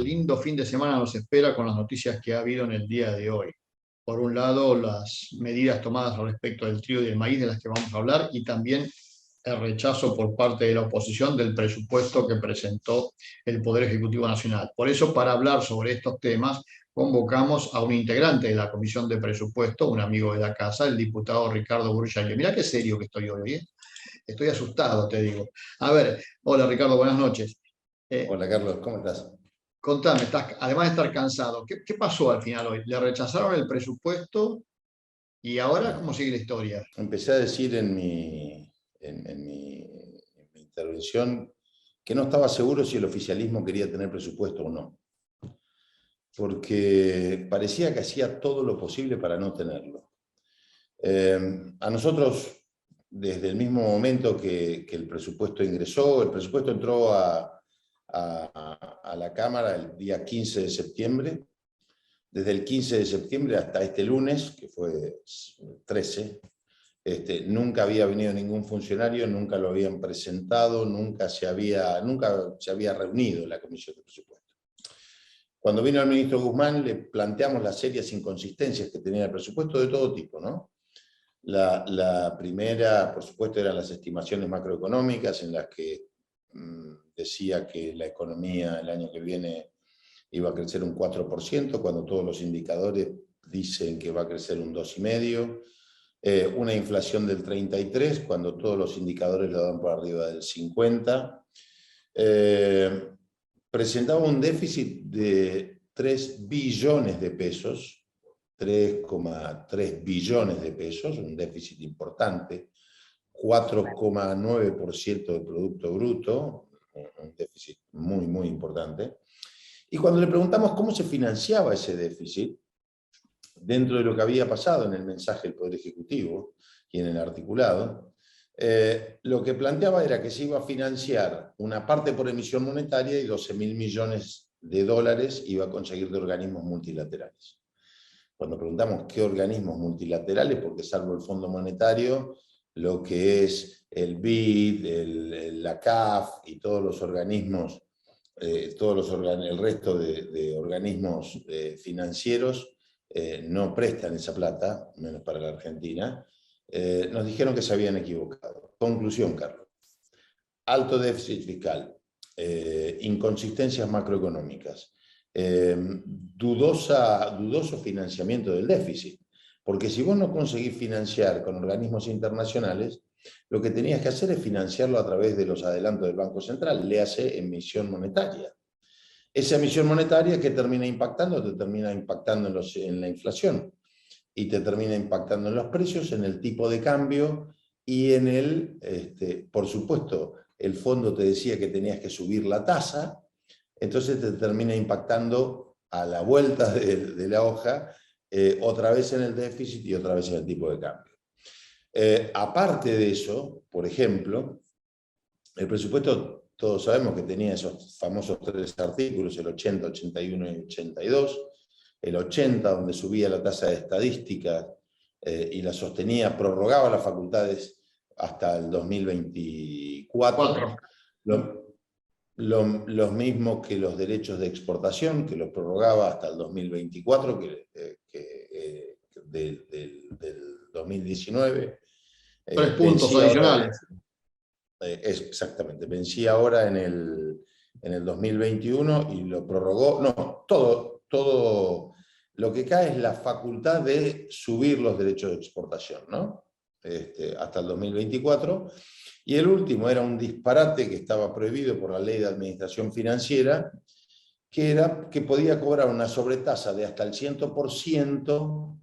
Lindo fin de semana nos espera con las noticias que ha habido en el día de hoy. Por un lado, las medidas tomadas al respecto del trigo y del maíz de las que vamos a hablar y también el rechazo por parte de la oposición del presupuesto que presentó el Poder Ejecutivo Nacional. Por eso, para hablar sobre estos temas, convocamos a un integrante de la Comisión de Presupuesto, un amigo de la casa, el diputado Ricardo Burrich. Mirá qué serio que estoy hoy, ¿eh? Estoy asustado, te digo. A ver, hola Ricardo, buenas noches. Eh, Hola Carlos, ¿cómo estás? Contame, además de estar cansado, ¿qué pasó al final hoy? ¿Le rechazaron el presupuesto y ahora cómo sigue la historia? Empecé a decir en mi intervención que no estaba seguro si el oficialismo quería tener presupuesto o no, porque parecía que hacía todo lo posible para no tenerlo. A nosotros, desde el mismo momento que el presupuesto ingresó, el presupuesto entró a la Cámara el día 15 de septiembre. Desde el 15 de septiembre hasta este lunes, que fue 13, nunca había venido ningún funcionario, nunca lo habían presentado, nunca se había reunido la Comisión de Presupuesto. Cuando vino el ministro Guzmán, le planteamos las serias inconsistencias que tenía el presupuesto de todo tipo, ¿no? La primera, por supuesto, eran las estimaciones macroeconómicas, en las que decía que la economía el año que viene iba a crecer un 4%, cuando todos los indicadores dicen que va a crecer un 2,5%, una inflación del 33%, cuando todos los indicadores lo dan por arriba del 50%. Presentaba un déficit de 3 billones de pesos, 3,3 billones de pesos, un déficit importante, 4,9% del Producto Bruto, un déficit muy, muy importante. Y cuando le preguntamos cómo se financiaba ese déficit, dentro de lo que había pasado en el mensaje del Poder Ejecutivo y en el articulado, lo que planteaba era que se iba a financiar una parte por emisión monetaria y 12.000 millones de dólares iba a conseguir de organismos multilaterales. Cuando preguntamos qué organismos multilaterales, porque salvo el Fondo Monetario, lo que es el BID, la CAF y todos los organismos, el resto de organismos financieros no prestan esa plata, menos para la Argentina, nos dijeron que se habían equivocado. Conclusión, Carlos. Alto déficit fiscal, inconsistencias macroeconómicas, dudoso financiamiento del déficit. Porque si vos no conseguís financiar con organismos internacionales, lo que tenías que hacer es financiarlo a través de los adelantos del Banco Central, le hace emisión monetaria. Esa emisión monetaria que termina impactando, te termina impactando en la inflación y te termina impactando en los precios, en el tipo de cambio y en por supuesto, el fondo te decía que tenías que subir la tasa, entonces te termina impactando a la vuelta de la hoja, otra vez en el déficit y otra vez en el tipo de cambio. Aparte de eso, por ejemplo, el presupuesto, todos sabemos que tenía esos famosos 3 artículos, el 80, 81 y 82. El 80, donde subía la tasa de estadística y la sostenía, prorrogaba las facultades hasta el 2024. Los mismos que los derechos de exportación, que los prorrogaba hasta el 2024, del 2019. 3 puntos adicionales. Exactamente, vencía ahora en el 2021 y lo prorrogó. No, todo lo que cae es la facultad de subir los derechos de exportación, ¿no? Hasta el 2024. Y el último era un disparate que estaba prohibido por la Ley de Administración Financiera, que era que podía cobrar una sobretasa de hasta el 100%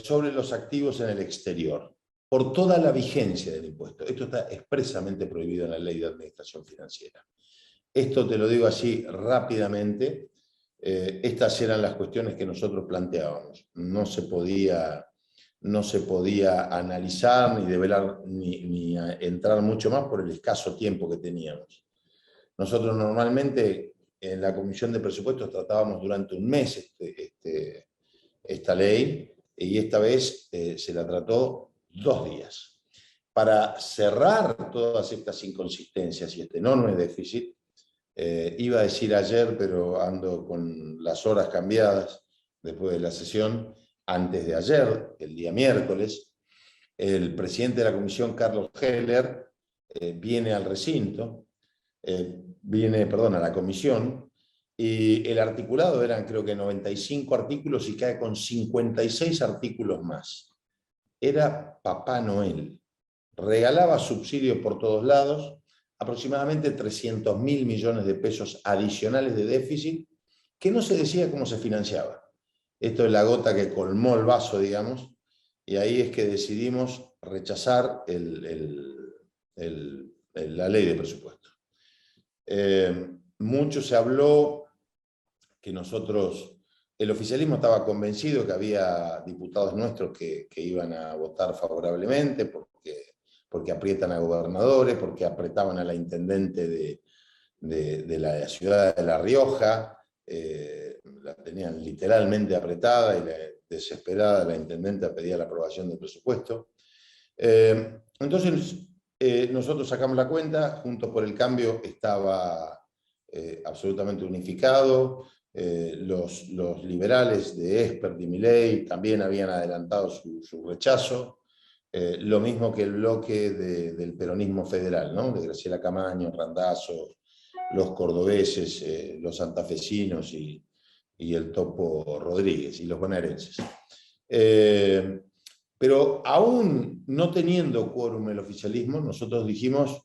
sobre los activos en el exterior, por toda la vigencia del impuesto. Esto está expresamente prohibido en la Ley de Administración Financiera. Esto te lo digo así rápidamente. Estas eran las cuestiones que nosotros planteábamos. No se podía analizar ni develar ni entrar mucho más por el escaso tiempo que teníamos. Nosotros normalmente en la Comisión de Presupuestos tratábamos durante un mes esta ley, y esta vez se la trató 2 días. Para cerrar todas estas inconsistencias y este enorme déficit, Iba a decir ayer, pero ando con las horas cambiadas después de la sesión. Antes de ayer, el día miércoles, el presidente de la comisión, Carlos Heller, viene al recinto, a la comisión, y el articulado eran creo que 95 artículos y cae con 56 artículos más. Era Papá Noel. Regalaba subsidios por todos lados, aproximadamente 300.000 millones de pesos adicionales de déficit, que no se decía cómo se financiaba. Esto es la gota que colmó el vaso, digamos, y ahí es que decidimos rechazar la ley de presupuesto. Mucho se habló que el oficialismo estaba convencido que había diputados nuestros que iban a votar favorablemente porque aprietan a gobernadores, porque apretaban a la intendente de la ciudad de La Rioja, la tenían literalmente apretada y desesperada la intendente pedía la aprobación del presupuesto. Entonces, nosotros sacamos la cuenta, Juntos por el Cambio estaba absolutamente unificado, los liberales de Espert y Milei también habían adelantado su rechazo, lo mismo que el bloque del peronismo federal, ¿no? De Graciela Camaño, Randazzo, los cordobeses, los santafesinos y el Topo Rodríguez y los bonaerenses. Pero aún no teniendo quórum el oficialismo, nosotros dijimos,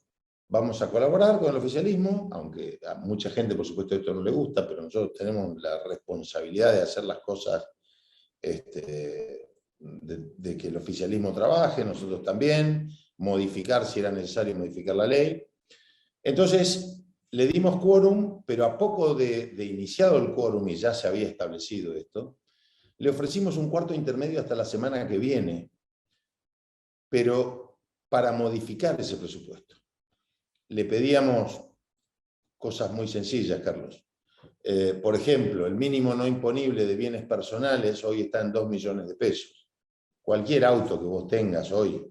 vamos a colaborar con el oficialismo, aunque a mucha gente, por supuesto, esto no le gusta, pero nosotros tenemos la responsabilidad de hacer las cosas, de que el oficialismo trabaje, nosotros también, modificar si era necesario modificar la ley. Entonces, le dimos quórum, pero a poco de iniciado el quórum, y ya se había establecido esto, le ofrecimos un cuarto intermedio hasta la semana que viene, pero para modificar ese presupuesto. Le pedíamos cosas muy sencillas, Carlos. Por ejemplo, el mínimo no imponible de bienes personales hoy está en 2 millones de pesos. Cualquier auto que vos tengas hoy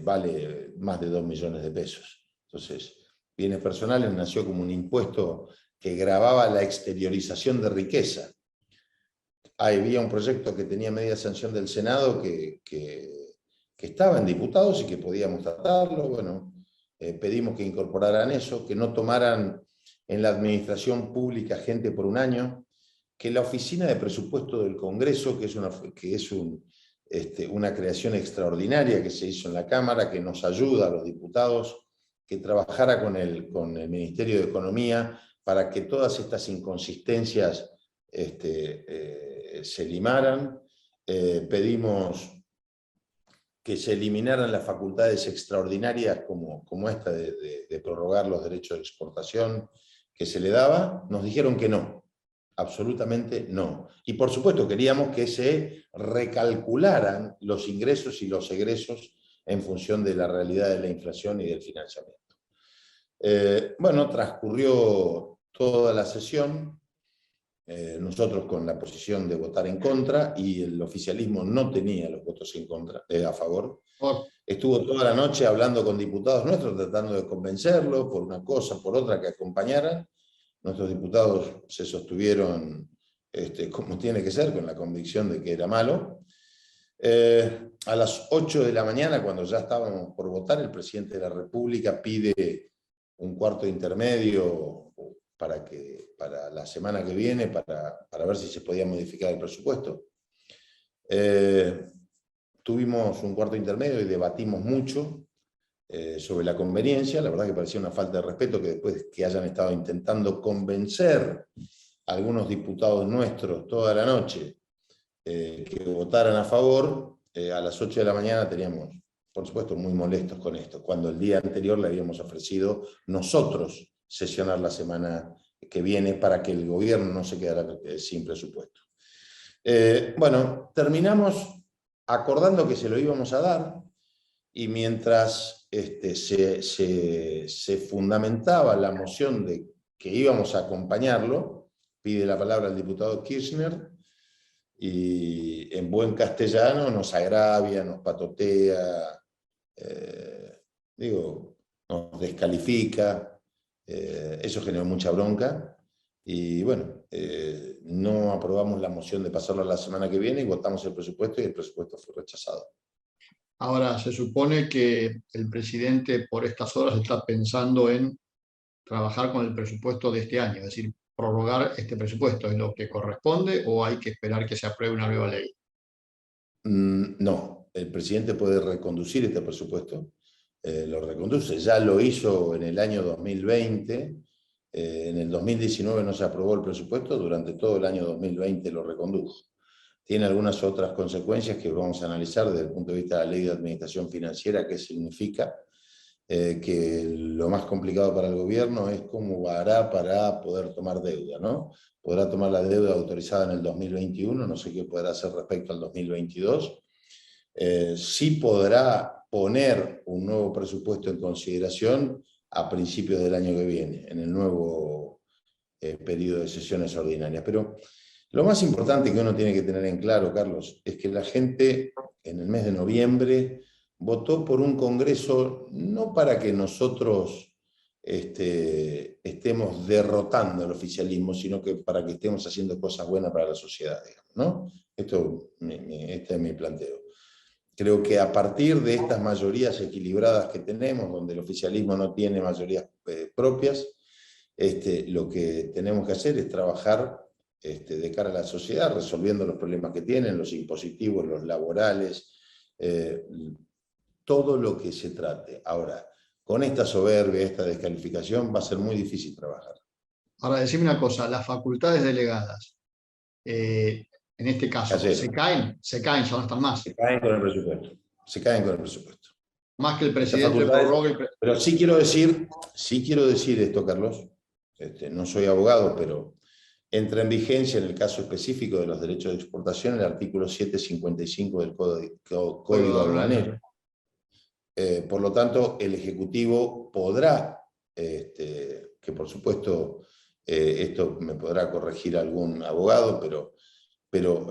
vale más de 2 millones de pesos. Entonces, bienes personales nació como un impuesto que gravaba la exteriorización de riqueza. Había un proyecto que tenía media sanción del Senado que estaba en diputados y que podíamos tratarlo. Bueno, pedimos que incorporaran eso, que no tomaran en la administración pública gente por un año, que la Oficina de Presupuesto del Congreso, que es una creación extraordinaria que se hizo en la Cámara, que nos ayuda a los diputados, que trabajara con el Ministerio de Economía para que todas estas inconsistencias se limaran. Pedimos que se eliminaran las facultades extraordinarias como esta de prorrogar los derechos de exportación que se le daba. Nos dijeron que no, absolutamente no. Y por supuesto queríamos que se recalcularan los ingresos y los egresos en función de la realidad de la inflación y del financiamiento. Bueno, transcurrió toda la sesión, nosotros con la posición de votar en contra, y el oficialismo no tenía los votos en contra, a favor. Estuvo toda la noche hablando con diputados nuestros, tratando de convencerlos por una cosa, por otra, que acompañaran. Nuestros diputados se sostuvieron como tiene que ser, con la convicción de que era malo. A las 8 de la mañana, cuando ya estábamos por votar, el presidente de la República pide un cuarto intermedio para la semana que viene, para ver si se podía modificar el presupuesto. Tuvimos un cuarto intermedio y debatimos mucho sobre la conveniencia. La verdad que parecía una falta de respeto que después que hayan estado intentando convencer a algunos diputados nuestros toda la noche que votaran a favor, a las 8 de la mañana teníamos, por supuesto, muy molestos con esto, cuando el día anterior le habíamos ofrecido nosotros sesionar la semana que viene para que el gobierno no se quedara sin presupuesto. Bueno, terminamos acordando que se lo íbamos a dar, y mientras se fundamentaba la moción de que íbamos a acompañarlo, pide la palabra el diputado Kirchner, y en buen castellano nos agravia, nos patotea, nos descalifica, Eso generó mucha bronca y bueno, no aprobamos la moción de pasarlo a la semana que viene y votamos el presupuesto y el presupuesto fue rechazado. Ahora, se supone que el presidente por estas horas está pensando en trabajar con el presupuesto de este año, es decir, prorrogar este presupuesto. ¿Es lo que corresponde o hay que esperar que se apruebe una nueva ley? No, el presidente puede reconducir este presupuesto, lo reconduce, ya lo hizo en el año 2020, en el 2019 no se aprobó el presupuesto, durante todo el año 2020 lo recondujo. Tiene algunas otras consecuencias que vamos a analizar desde el punto de vista de la Ley de Administración Financiera, qué significa, que lo más complicado para el gobierno es cómo hará para poder tomar deuda, ¿no? Podrá tomar la deuda autorizada en el 2021, no sé qué podrá hacer respecto al 2022. Sí podrá poner un nuevo presupuesto en consideración a principios del año que viene, en el nuevo periodo de sesiones ordinarias. Pero lo más importante que uno tiene que tener en claro, Carlos, es que la gente en el mes de noviembre votó por un Congreso no para que nosotros estemos derrotando al oficialismo, sino que para que estemos haciendo cosas buenas para la sociedad, digamos, ¿no? Este es mi planteo. Creo que a partir de estas mayorías equilibradas que tenemos, donde el oficialismo no tiene mayorías propias, lo que tenemos que hacer es trabajar de cara a la sociedad, resolviendo los problemas que tienen, los impositivos, los laborales, todo lo que se trate. Ahora, con esta soberbia, esta descalificación, va a ser muy difícil trabajar. Ahora, decime una cosa, las facultades delegadas, en este caso, Cayero. se caen, ya no están más. Se caen con el presupuesto. Se caen con el presupuesto. Más que el Estas presidente prorrogue pero sí quiero decir esto, Carlos. No soy abogado, pero entra en vigencia en el caso específico de los derechos de exportación el artículo 755 del Código Aduanero. Por lo tanto, el Ejecutivo podrá, que por supuesto esto me podrá corregir algún abogado, pero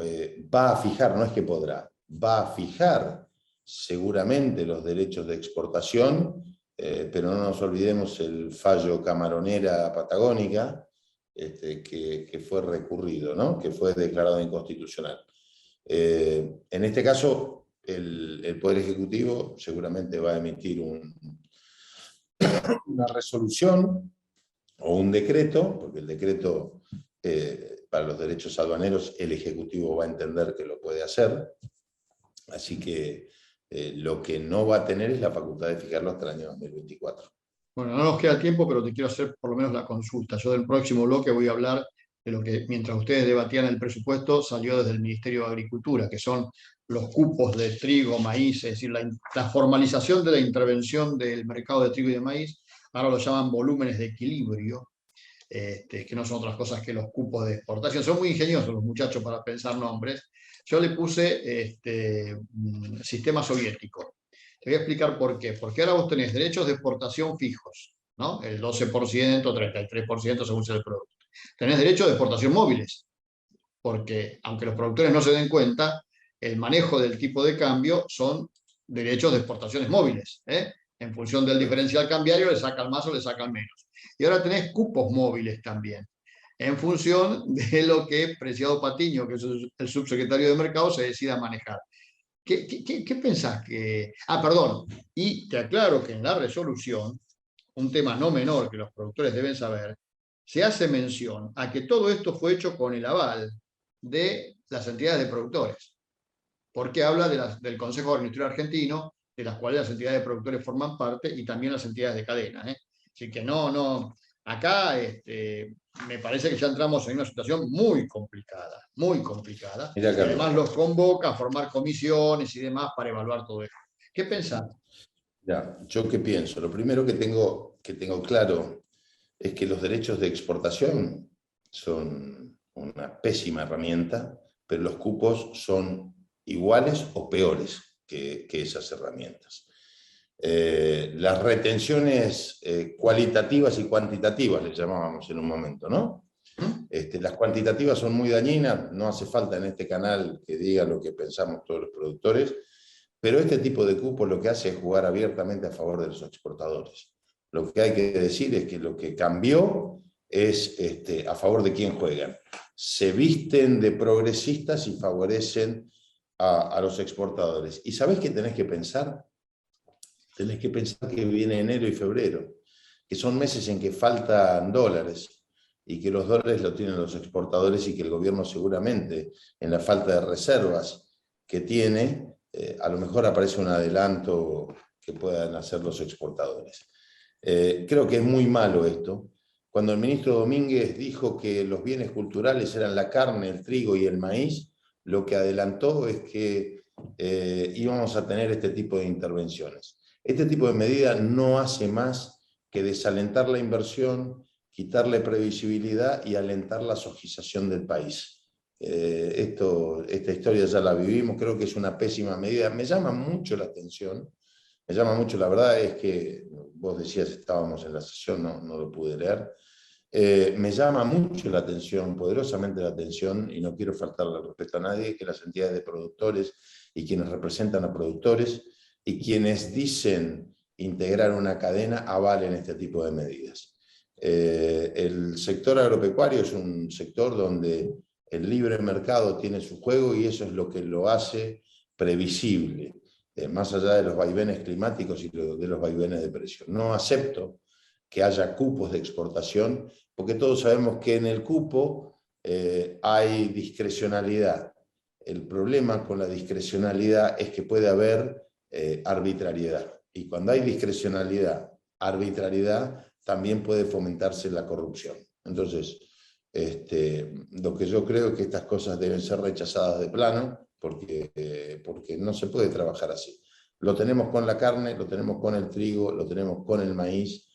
va a fijar, no es que podrá, va a fijar seguramente los derechos de exportación, pero no nos olvidemos el fallo Camaronera Patagónica, que fue recurrido, ¿no? Que fue declarado inconstitucional. En este caso, el Poder Ejecutivo seguramente va a emitir una resolución o un decreto, porque el decreto para los derechos aduaneros el Ejecutivo va a entender que lo puede hacer, así que lo que no va a tener es la facultad de fijarlo hasta el año 2024. Bueno, no nos queda tiempo, pero te quiero hacer por lo menos la consulta. Yo del próximo bloque voy a hablar de lo que, mientras ustedes debatían el presupuesto, salió desde el Ministerio de Agricultura, que son los cupos de trigo, maíz, es decir, la formalización de la intervención del mercado de trigo y de maíz. Ahora lo llaman volúmenes de equilibrio, que no son otras cosas que los cupos de exportación. Son muy ingeniosos los muchachos para pensar nombres. Yo le puse sistema soviético. Te voy a explicar por qué. Porque ahora vos tenés derechos de exportación fijos, ¿no? El 12%, 33% según sea el producto. Tenés derechos de exportación móviles, porque aunque los productores no se den cuenta, el manejo del tipo de cambio son derechos de exportaciones móviles, ¿eh? En función del diferencial cambiario le sacan más o le sacan menos. Y ahora tenés cupos móviles también, en función de lo que Preciado Patiño, que es el subsecretario de Mercado, se decida manejar. ¿Qué pensás que...? Ah, perdón, y te aclaro que en la resolución, un tema no menor que los productores deben saber, se hace mención a que todo esto fue hecho con el aval de las entidades de productores, porque habla del Consejo Agroindustrial Argentino, de las cuales las entidades de productores forman parte, y también las entidades de cadena. Así que acá me parece que ya entramos en una situación muy complicada, muy complicada. Mira, y además los convoca a formar comisiones y demás para evaluar todo esto. ¿Qué pensás? Ya, ¿yo qué pienso? Lo primero que tengo claro es que los derechos de exportación son una pésima herramienta, pero los cupos son iguales o peores que esas herramientas. Las retenciones cualitativas y cuantitativas, les llamábamos en un momento, ¿no? Las cuantitativas son muy dañinas, no hace falta en este canal que diga lo que pensamos todos los productores, pero este tipo de cupos lo que hace es jugar abiertamente a favor de los exportadores. Lo que hay que decir es que lo que cambió es a favor de quién juegan. Se visten de progresistas y favorecen a los exportadores. ¿Y sabés qué tenés que pensar? Tenés que pensar que viene enero y febrero, que son meses en que faltan dólares y que los dólares lo tienen los exportadores y que el gobierno seguramente, en la falta de reservas que tiene, a lo mejor aparece un adelanto que puedan hacer los exportadores. Creo que es muy malo esto. Cuando el ministro Domínguez dijo que los bienes culturales eran la carne, el trigo y el maíz, lo que adelantó es que íbamos a tener este tipo de intervenciones. Este tipo de medida no hace más que desalentar la inversión, quitarle previsibilidad y alentar la sojización del país. Esta historia ya la vivimos, creo que es una pésima medida. Me llama mucho la atención. Me llama mucho, la verdad es que vos decías, estábamos en la sesión, no lo pude leer. Me llama mucho la atención, poderosamente la atención, y no quiero faltarle al respeto a nadie, que las entidades de productores y quienes representan a productores y quienes dicen integrar una cadena avalen este tipo de medidas. El sector agropecuario es un sector donde el libre mercado tiene su juego y eso es lo que lo hace previsible. Más allá de los vaivenes climáticos y de los vaivenes de precios. No acepto que haya cupos de exportación, porque todos sabemos que en el cupo hay discrecionalidad. El problema con la discrecionalidad es que puede haber arbitrariedad. Y cuando hay discrecionalidad, arbitrariedad, también puede fomentarse la corrupción. Entonces, lo que yo creo es que estas cosas deben ser rechazadas de plano, porque no se puede trabajar así. Lo tenemos con la carne, lo tenemos con el trigo, lo tenemos con el maíz.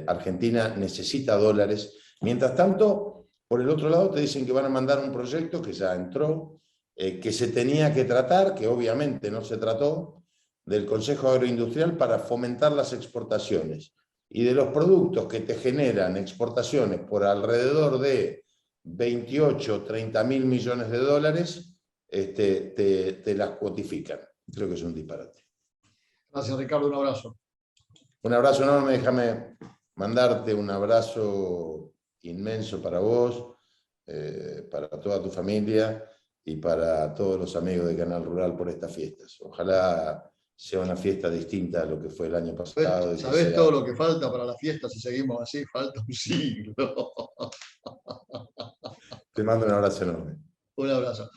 Argentina necesita dólares. Mientras tanto, por el otro lado te dicen que van a mandar un proyecto que ya entró, que se tenía que tratar, que obviamente no se trató, del Consejo Agroindustrial para fomentar las exportaciones. Y de los productos que te generan exportaciones por alrededor de 28, 30 mil millones de dólares, te las cuotifican. Creo que es un disparate. Gracias, Ricardo, un abrazo. Un abrazo enorme, déjame mandarte un abrazo inmenso para vos, para toda tu familia y para todos los amigos de Canal Rural por estas fiestas. Ojalá sea una fiesta distinta a lo que fue el año pasado. ¿Sabés todo lo que falta para la fiesta si seguimos así? Falta un siglo. Te mando un abrazo enorme. Un abrazo.